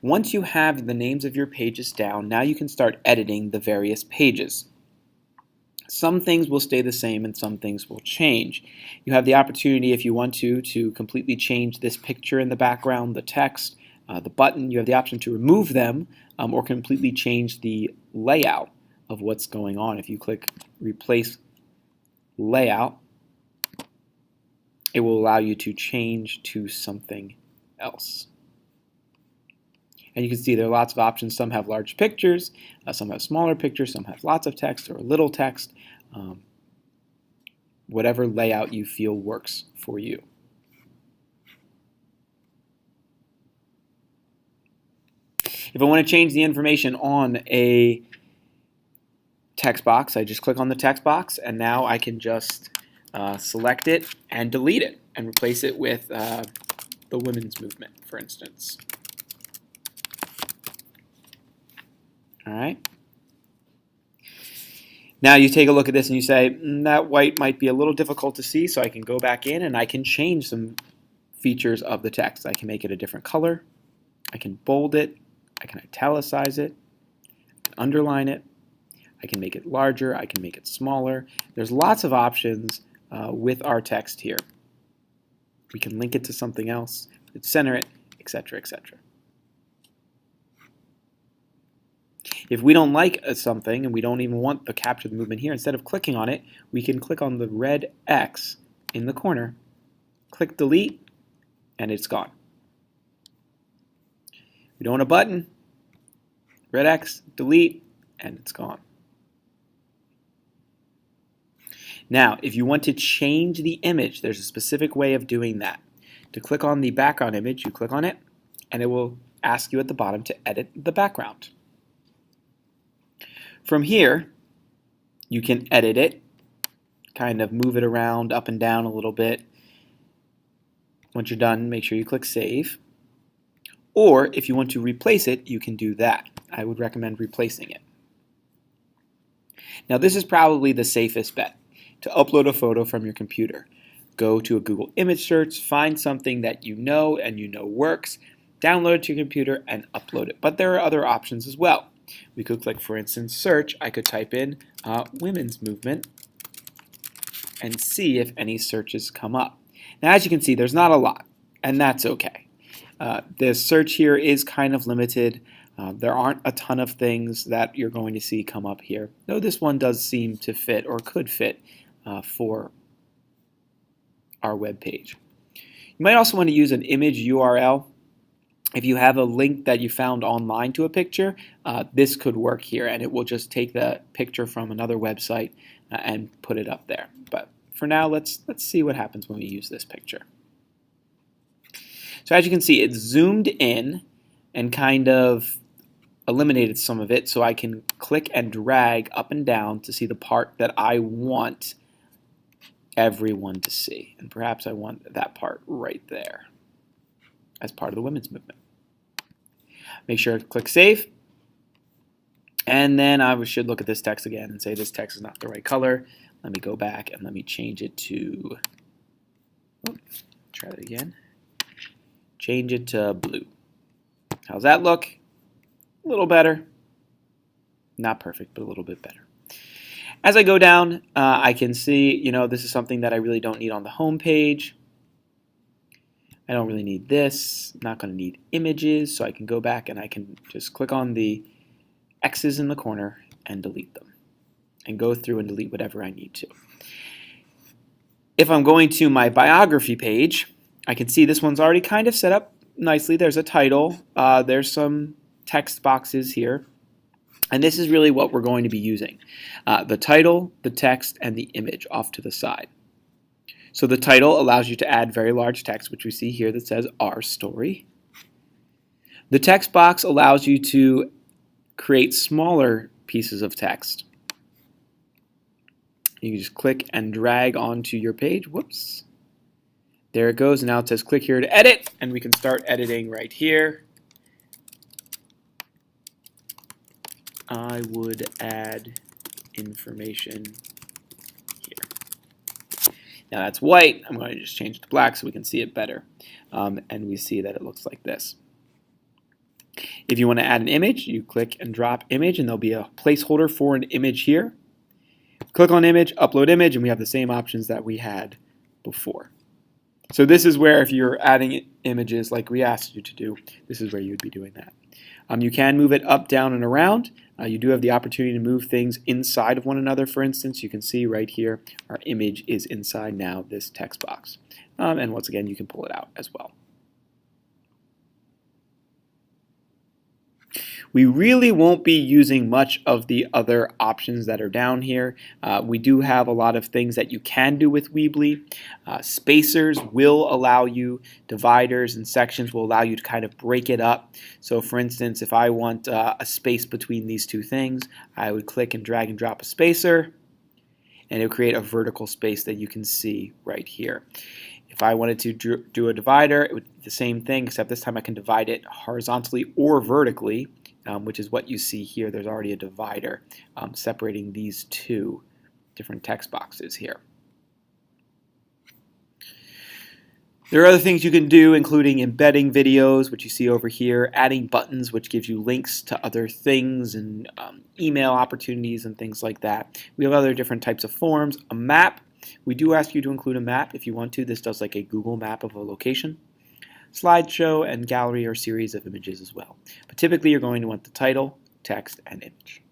Once you have the names of your pages down, now you can start editing the various pages. Some things will stay the same and some things will change. You have the opportunity, if you want to completely change this picture in the background, the text, the button. You have the option to remove them or completely change the layout of what's going on. If you click Replace Layout, it will allow you to change to something else. And you can see there are lots of options. Some have large pictures, some have smaller pictures, some have lots of text or little text. Whatever layout you feel works for you. If I want to change the information on a text box, I just click on the text box, and now I can just select it and delete it and replace it with the women's movement, for instance. All right. Now you take a look at this and you say, that white might be a little difficult to see, so I can go back in and I can change some features of the text. I can make it a different color. I can bold it. I can italicize it. I can underline it. I can make it larger. I can make it smaller. There's lots of options with our text here. We can link it to something else, center it, etc., etc. If we don't like something and we don't even want the capture the movement here, instead of clicking on it, we can click on the red X in the corner, click delete, and it's gone. We don't want a button, red X, delete, and it's gone. Now, if you want to change the image, there's a specific way of doing that. To click on the background image, you click on it, and it will ask you at the bottom to edit the background. From here, you can edit it, kind of move it around up and down a little bit. Once you're done, make sure you click Save. Or if you want to replace it, you can do that. I would recommend replacing it. Now this is probably the safest bet, to upload a photo from your computer. Go to a Google image search, find something that you know and you know works, download it to your computer and upload it. But there are other options as well. We could click, for instance, search. I could type in women's movement and see if any searches come up. Now, as you can see, there's not a lot, and that's okay. The search here is kind of limited. There aren't a ton of things that you're going to see come up here, though this one does seem to fit or could fit for our web page. You might also want to use an image URL. If you have a link that you found online to a picture, this could work here, and it will just take the picture from another website and put it up there. But for now, let's see what happens when we use this picture. So as you can see, it's zoomed in and kind of eliminated some of it, so I can click and drag up and down to see the part that I want everyone to see. And perhaps I want that part right there as part of the women's movement. Make sure to click Save. And then I should look at this text again and say this text is not the right color. Let me go back and let me change it to, try that again. Change it to blue. How's that look? A little better. Not perfect, but a little bit better. As I go down, I can see, this is something that I really don't need on the home page. I don't really need this. I'm not going to need images, so I can go back and I can just click on the X's in the corner and delete them and go through and delete whatever I need to. If I'm going to my biography page, I can see this one's already kind of set up nicely. There's a title. There's some text boxes here. And this is really what we're going to be using. The title, the text, and the image off to the side. So the title allows you to add very large text, which we see here that says Our Story. The text box allows you to create smaller pieces of text. You can just click and drag onto your page. Whoops. There it goes. And now it says click here to edit, and we can start editing right here. I would add information here. Now that's white. I'm going to just change it to black so we can see it better. And we see that it looks like this. If you want to add an image, you click and drop image, and there'll be a placeholder for an image here. Click on image, upload image, and we have the same options that we had before. So this is where, if you're adding images like we asked you to do, this is where you would be doing that. You can move it up, down, and around. You do have the opportunity to move things inside of one another. For instance, you can see right here our image is inside now this text box. And once again, you can pull it out as well. We really won't be using much of the other options that are down here. We do have a lot of things that you can do with Weebly. Spacers will allow you, dividers and sections will allow you to kind of break it up. So for instance, if I want a space between these two things, I would click and drag and drop a spacer, and it will create a vertical space that you can see right here. If I wanted to do a divider, it would be the same thing, except this time I can divide it horizontally or vertically, which is what you see here. There's already a divider separating these two different text boxes here. There are other things you can do, including embedding videos, which you see over here, adding buttons, which gives you links to other things, and email opportunities and things like that. We have other different types of forms. A map. We do ask you to include a map if you want to. This does like a Google map of a location. Slideshow and gallery or series of images as well. But typically you're going to want the title, text, and image.